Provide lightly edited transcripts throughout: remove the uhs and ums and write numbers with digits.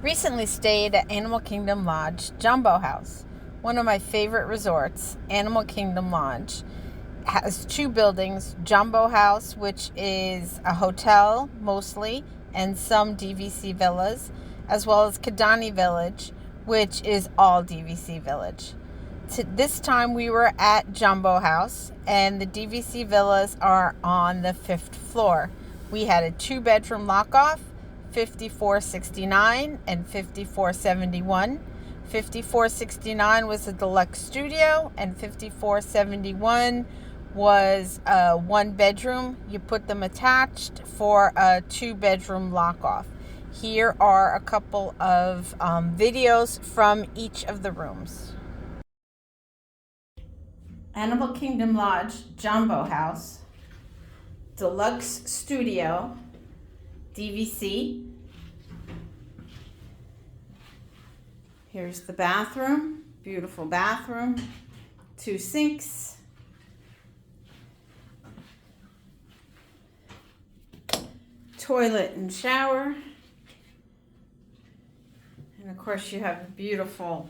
Recently stayed at Animal Kingdom Lodge Jambo House, one of my favorite resorts. Animal Kingdom Lodge has two buildings: Jambo House, which is a hotel mostly, and some DVC villas, as well as Kidani Village, which is all DVC Village. This time we were at Jambo House, and the DVC villas are on the 5th floor. We had a 2-bedroom lockoff, 5469 and 5471. 5469 was a deluxe studio, and 5471 was a 1-bedroom. You put them attached for a 2-bedroom lockoff. Here are a couple of videos from each of the rooms. Animal Kingdom Lodge Jambo House, Deluxe Studio, DVC. Here's the bathroom, beautiful bathroom, 2 sinks, toilet and shower, and of course you have a beautiful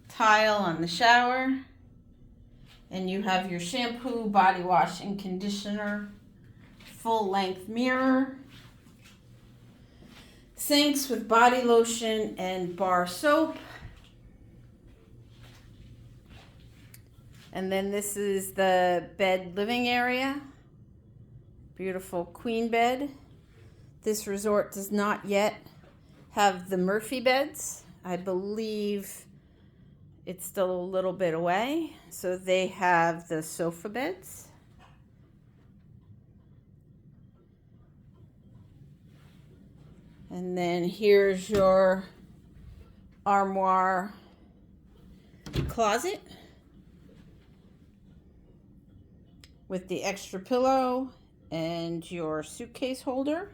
tile on the shower, and you have your shampoo, body wash, and conditioner, full length mirror, sinks with body lotion and bar soap. And then this is the bed living area. Beautiful queen bed. This resort does not yet have the Murphy beds. I believe it's still a little bit away. So they have the sofa beds. And then here's your armoire closet with the extra pillow and your suitcase holder.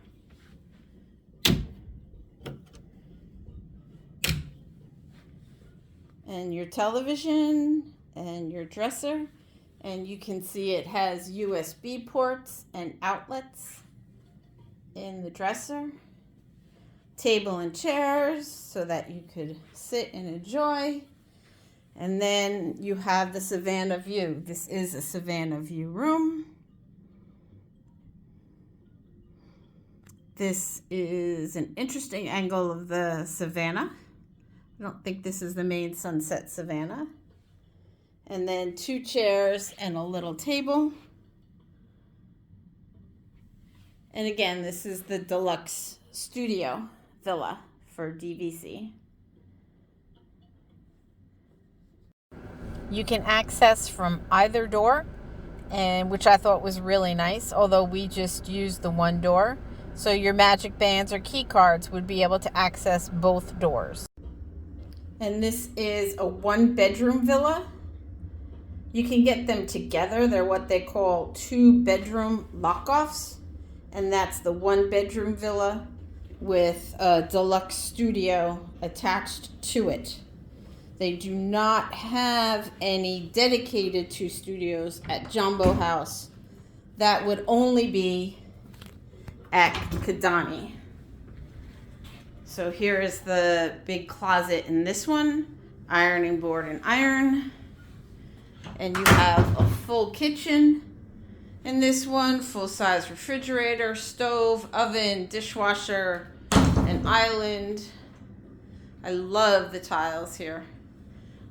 And your television and your dresser. And you can see it has USB ports and outlets in the dresser. Table and chairs so that you could sit and enjoy. And then you have the Savannah View. This is a Savannah View room. This is an interesting angle of the Savannah. I don't think this is the main sunset Savannah. And then 2 chairs and a little table. And again, this is the deluxe studio villa for DVC. You can access from either door, and which I thought was really nice, although we just used the one door. So your magic bands or key cards would be able to access both doors. And this is a 1-bedroom villa. You can get them together. They're what they call 2-bedroom lockoffs. And that's the 1-bedroom villa with a deluxe studio attached to it. They do not have any dedicated 2 studios at Jambo House. That would only be at Kidani. So here is the big closet in this one, ironing board and iron. And you have a full kitchen in this one, full-size refrigerator, stove, oven, dishwasher, an island. I love the tiles here,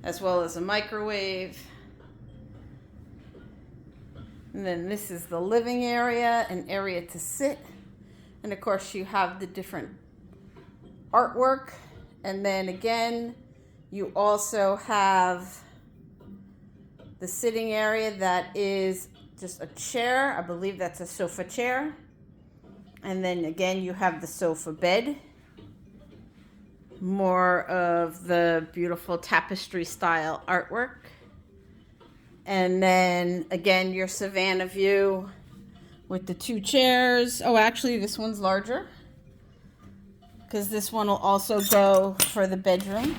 as well as a microwave. And then this is the living area, an area to sit. And of course you have the different artwork. And then again, you also have the sitting area that is just a chair. I believe that's a sofa chair. And then again, you have the sofa bed. More of the beautiful tapestry style artwork. And then again, your Savannah View with the 2 chairs. Oh, actually this one's larger, because this one will also go for the bedroom.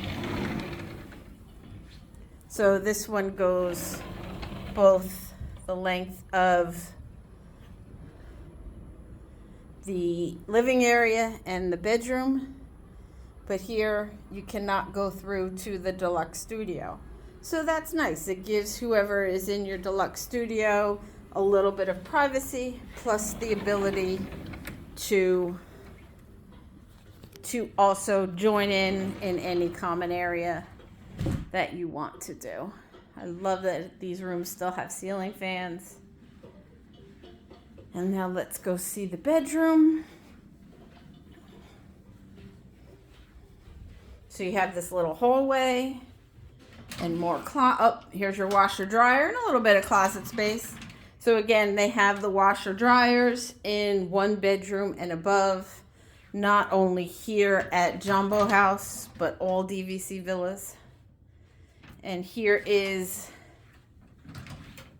So this one goes both the length of the living area and the bedroom. But here you cannot go through to the deluxe studio. So that's nice. It gives whoever is in your deluxe studio a little bit of privacy, plus the ability to also join in any common area that you want to do. I love that these rooms still have ceiling fans. And now let's go see the bedroom. So you have this little hallway and more here's your washer dryer and a little bit of closet space. So again, they have the washer dryers in one bedroom and above, not only here at Jambo House, but all DVC villas. And here is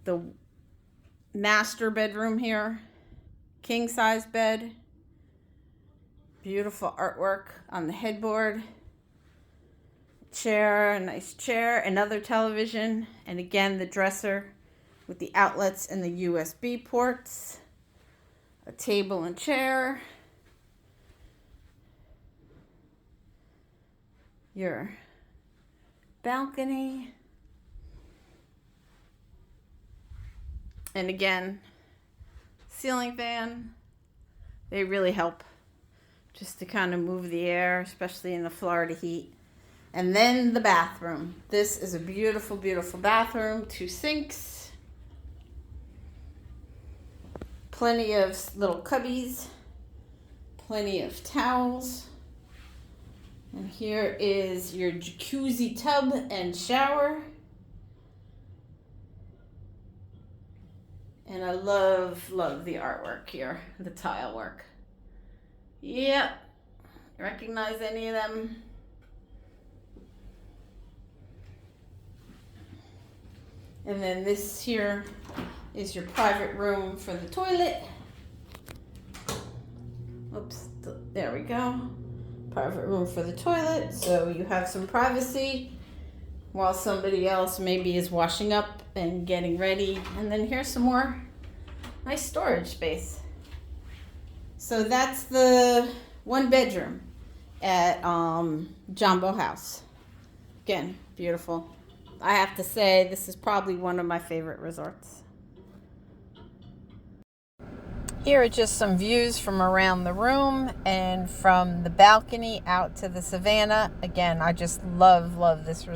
the master bedroom here. King size bed. Beautiful artwork on the headboard. Chair, a nice chair, another television, and again the dresser with the outlets and the USB ports. A table and chair. Your balcony. And again, ceiling fan. They really help just to kind of move the air, especially in the Florida heat. And then the bathroom. This is a beautiful, beautiful bathroom. 2 sinks. Plenty of little cubbies. Plenty of towels. And here is your jacuzzi tub and shower. And I love the artwork here, the tile work. Yep. Recognize any of them? And then this here is your private room for the toilet. Oops, there we go. Private room for the toilet, so you have some privacy while somebody else maybe is washing up and getting ready. And then here's some more nice storage space. So that's the 1 bedroom at Jambo House. Again, beautiful. I have to say, this is probably one of my favorite resorts. Here are just some views from around the room and from the balcony out to the Savannah. Again, I just love this resort.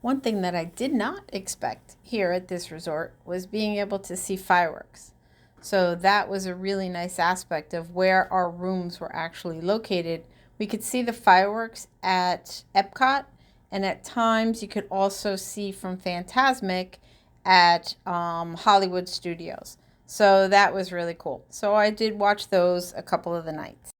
One thing that I did not expect here at this resort was being able to see fireworks. So that was a really nice aspect of where our rooms were actually located. We could see the fireworks at Epcot, and at times you could also see from Fantasmic at Hollywood Studios. So that was really cool. So I did watch those a couple of the nights.